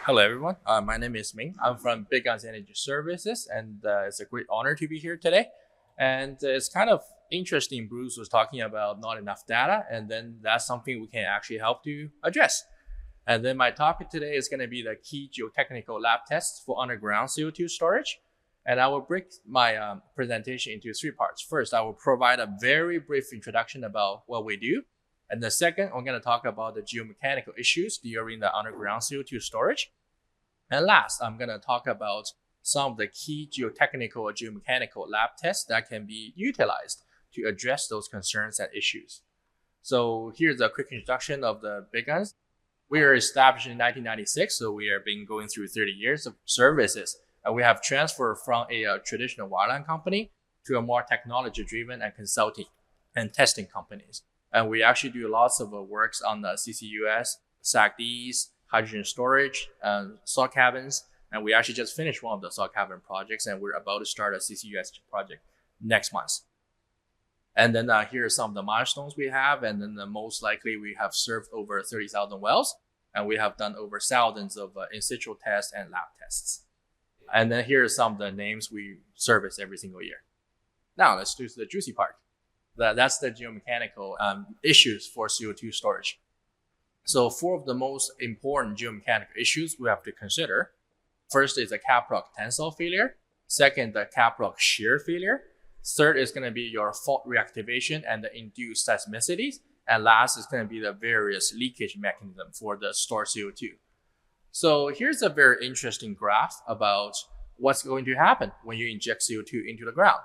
Hello, everyone. My name is Ming. I'm from Big Guns Energy Services, and it's a great honor to be here today. And it's kind of interesting. Bruce was talking about not enough data, and then that's something we can actually help to address. And then my topic today is going to be the key geotechnical lab tests for underground CO2 storage. And I will break my presentation into three parts. First, I will provide a very brief introduction about what we do. And the second, I'm going to talk about the geomechanical issues during the underground CO2 storage. And last, I'm going to talk about some of the key geotechnical or geomechanical lab tests that can be utilized to address those concerns and issues. So here's a quick introduction of the Big Guns. We were established in 1996, so we have been going through 30 years of services. And we have transferred from a traditional wireline company to a more technology-driven and consulting and testing companies. And we actually do lots of works on the CCUS, SAGDs, hydrogen storage, salt caverns, and we actually just finished one of the salt cavern projects, and we're about to start a CCUS project next month. And then here are some of the milestones we have, and then most likely we have served over 30,000 wells, and we have done over thousands of in situ tests and lab tests. And then here are some of the names we service every single year. Now let's do the juicy part. That's the geomechanical issues for CO2 storage. So four of the most important geomechanical issues we have to consider. First is the caprock tensile failure. Second, the caprock shear failure. Third is going to be your fault reactivation and the induced seismicities. And last is going to be the various leakage mechanism for the stored CO2. So here's a very interesting graph about what's going to happen when you inject CO2 into the ground.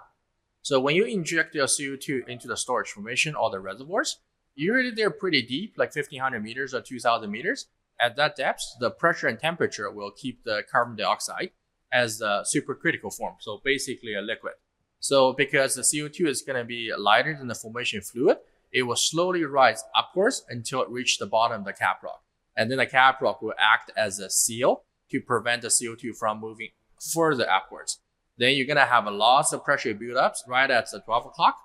So when you inject your CO2 into the storage formation or the reservoirs, usually they're pretty deep, like 1,500 meters or 2,000 meters. At that depth, the pressure and temperature will keep the carbon dioxide as the supercritical form, so basically a liquid. So because the CO2 is going to be lighter than the formation fluid, it will slowly rise upwards until it reaches the bottom of the caprock. And then the caprock will act as a seal to prevent the CO2 from moving further upwards. Then you're going to have lots of pressure buildups right at the 12 o'clock.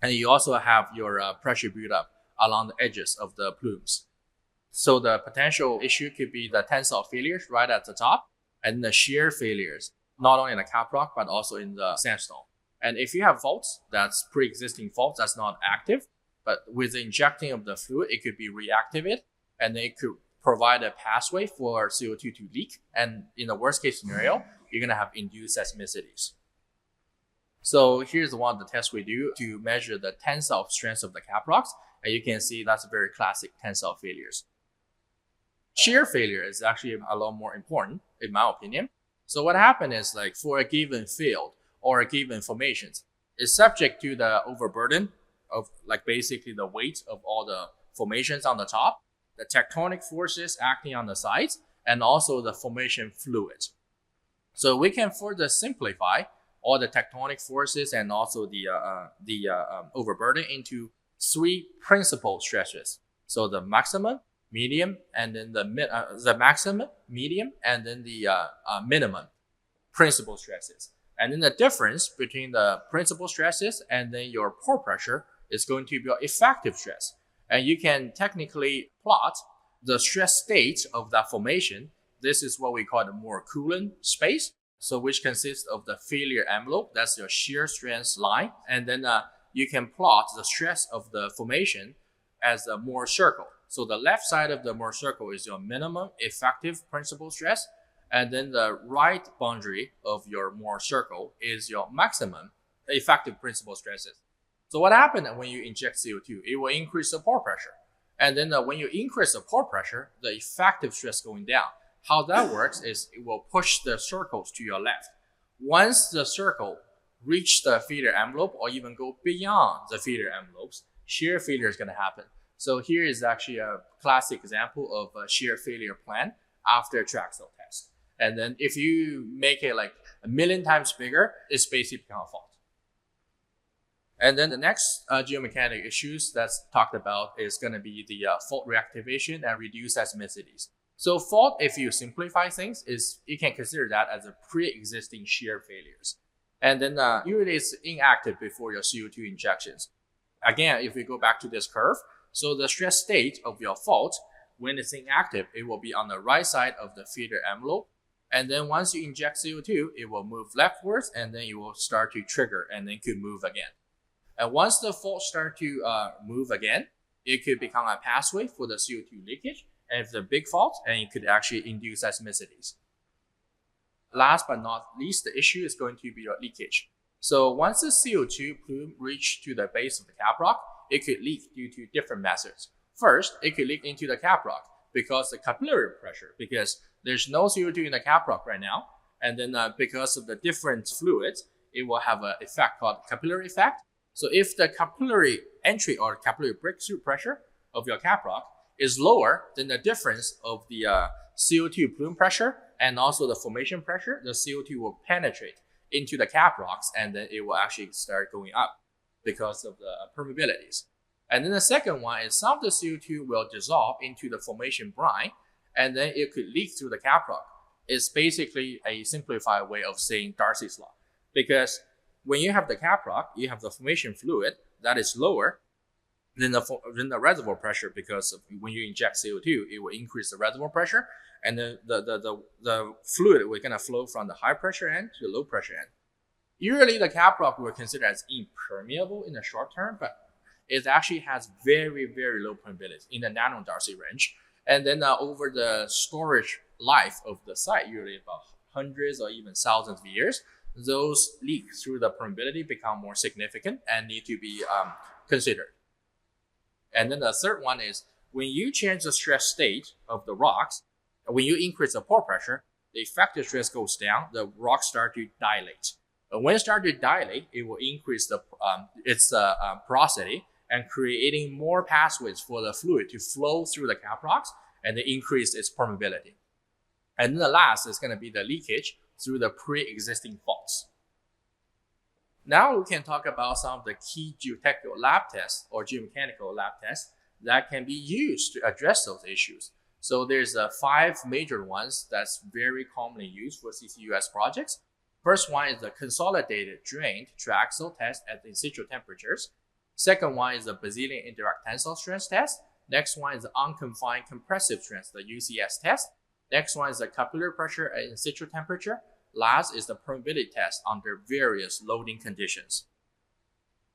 And you also have your pressure buildup along the edges of the plumes. So the potential issue could be the tensile failures right at the top, and the shear failures, not only in the caprock, but also in the sandstone. And if you have faults, that's pre-existing faults, that's not active, but with the injecting of the fluid, it could be reactivated, and it could provide a pathway for CO2 to leak. And in the worst case scenario, you're going to have induced seismicities. So here's one of the tests we do to measure the tensile strength of the caprocks. And you can see that's very classic tensile failures. Shear failure is actually a lot more important, in my opinion. So what happened is, like, for a given field or a given formation, it's subject to the overburden of, like, basically the weight of all the formations on the top, the tectonic forces acting on the sides, and also the formation fluid. So we can further simplify all the tectonic forces and also the overburden into three principal stresses. So the maximum, medium, and then the maximum, medium, and then the minimum principal stresses. And then the difference between the principal stresses and then your pore pressure is going to be your effective stress. And you can technically plot the stress state of that formation. This is what we call the more coolant space. So which consists of the failure envelope, that's your shear strength line. And then you can plot the stress of the formation as a Mohr circle. So the left side of the Mohr circle is your minimum effective principal stress. And then the right boundary of your Mohr circle is your maximum effective principal stresses. So what happens when you inject CO2? It will increase the pore pressure. And then when you increase the pore pressure, the effective stress going down. How that works is it will push the circles to your left. Once the circle reach the feeder envelope or even go beyond the feeder envelopes, shear failure is going to happen. So here is actually a classic example of a shear failure plan after a track cell test. And then if you make it like 1,000,000 times bigger, it's basically become a fault. And then the next geomechanical issues that's talked about is going to be the fault reactivation and reduced seismicities. So fault, if you simplify things, is you can consider that as a pre-existing shear failures. And then usually it's inactive before your CO2 injections. Again, if we go back to this curve, so the stress state of your fault when it's inactive, it will be on the right side of the failure envelope. And then once you inject CO2, it will move leftwards, and then it will start to trigger and then could move again. And once the fault starts to move again, it could become a pathway for the CO2 leakage. And if it's a big fault, and it could actually induce seismicities. Last but not least, the issue is going to be your leakage. So once the CO2 plume reaches to the base of the caprock, it could leak due to different methods. First, it could leak into the caprock because the capillary pressure, because there's no CO2 in the caprock right now, and then because of the different fluids, it will have an effect called capillary effect. So if the capillary entry or capillary breakthrough pressure of your caprock is lower than the difference of the CO2 plume pressure and also the formation pressure, the CO2 will penetrate into the caprocks, and then it will actually start going up because of the permeabilities. And then the second one is some of the CO2 will dissolve into the formation brine, and then it could leak through the caprock. It's basically a simplified way of saying Darcy's law, because when you have the caprock, you have the formation fluid that is lower than the reservoir pressure, because when you inject CO2, it will increase the reservoir pressure, and then the fluid will kind of flow from the high pressure end to the low pressure end. Usually the caprock will consider as impermeable in the short term, but it actually has very, very low permeability in the nano-Darcy range. And then over the storage life of the site, usually about hundreds or even thousands of years, those leaks through the permeability become more significant and need to be considered. And then the third one is when you change the stress state of the rocks, when you increase the pore pressure, the effective stress goes down, the rocks start to dilate. And when it starts to dilate, it will increase its porosity and creating more pathways for the fluid to flow through the caprocks and increase its permeability. And then the last is going to be the leakage through the pre-existing faults. Now we can talk about some of the key geotechnical lab tests or geomechanical lab tests that can be used to address those issues. So there's 5 major ones that's very commonly used for CCUS projects. First one is the consolidated drained triaxial test at in situ temperatures. Second one is the Brazilian indirect tensile strength test. Next one is the unconfined compressive strength, the UCS test. Next one is the capillary pressure at in situ temperature. Last is the permeability test under various loading conditions.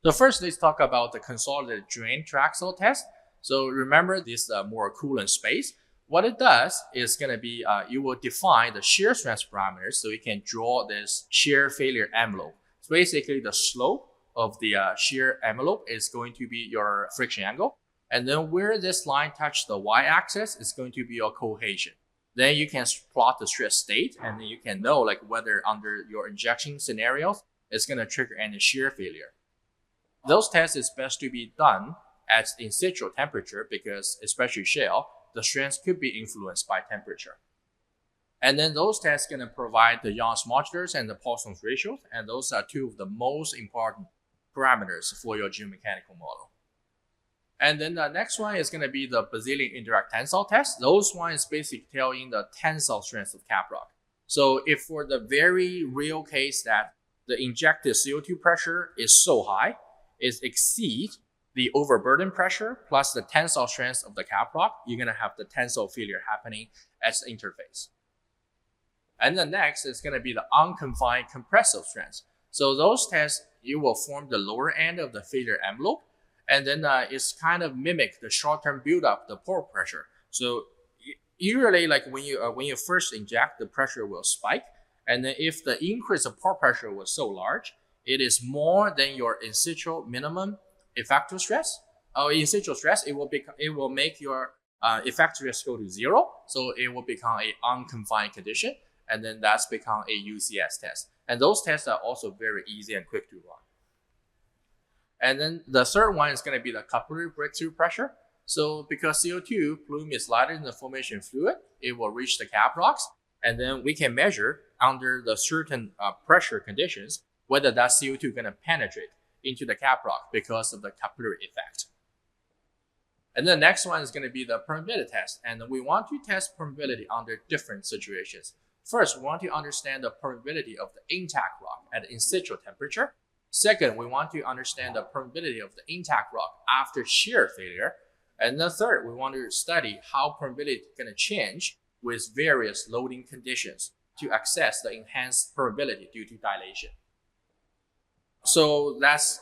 So first, let's talk about the consolidated drain triaxial test. So remember this more coolant space. What it does is going to be, you will define the shear strength parameters so you can draw this shear failure envelope. So basically the slope of the shear envelope is going to be your friction angle. And then where this line touches the y-axis is going to be your cohesion. Then you can plot the stress state, and then you can know like whether under your injection scenarios, it's going to trigger any shear failure. Those tests is best to be done at in situ temperature because, especially shale, the strength could be influenced by temperature. And then those tests going to provide the Young's modulus and the Poisson's ratios, and those are 2 of the most important parameters for your geomechanical model. And then the next one is going to be the Brazilian indirect tensile test. Those ones basically telling the tensile strength of caprock. So if for the very real case that the injected CO2 pressure is so high, it exceeds the overburden pressure plus the tensile strength of the caprock, you're going to have the tensile failure happening at the interface. And the next is going to be the unconfined compressive strength. So those tests, you will form the lower end of the failure envelope, and then it's kind of mimic the short-term buildup, the pore pressure. So usually, like when you first inject, the pressure will spike, and then if the increase of pore pressure was so large, it is more than your in situ minimum effective stress. Or in situ stress, it will make your effective stress go to 0, so it will become an unconfined condition, and then that's become a UCS test. And those tests are also very easy and quick to run. And then the third one is going to be the capillary breakthrough pressure. So because CO2 plume is lighter than the formation fluid, it will reach the caprocks, and then we can measure under the certain pressure conditions whether that CO2 going to penetrate into the caprock because of the capillary effect. And the next one is going to be the permeability test, and we want to test permeability under different situations. First, we want to understand the permeability of the intact rock at in situ temperature. Second, we want to understand the permeability of the intact rock after shear failure. And the third, we want to study how permeability is going to change with various loading conditions to access the enhanced permeability due to dilation. So that's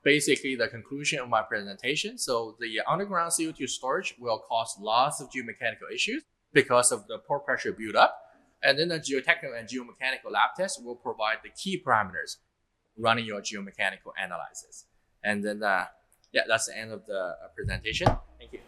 basically the conclusion of my presentation. So the underground CO2 storage will cause lots of geomechanical issues because of the pore pressure buildup. And then the geotechnical and geomechanical lab tests will provide the key parameters running your geomechanical analysis. And then, yeah, that's the end of the presentation. Thank you.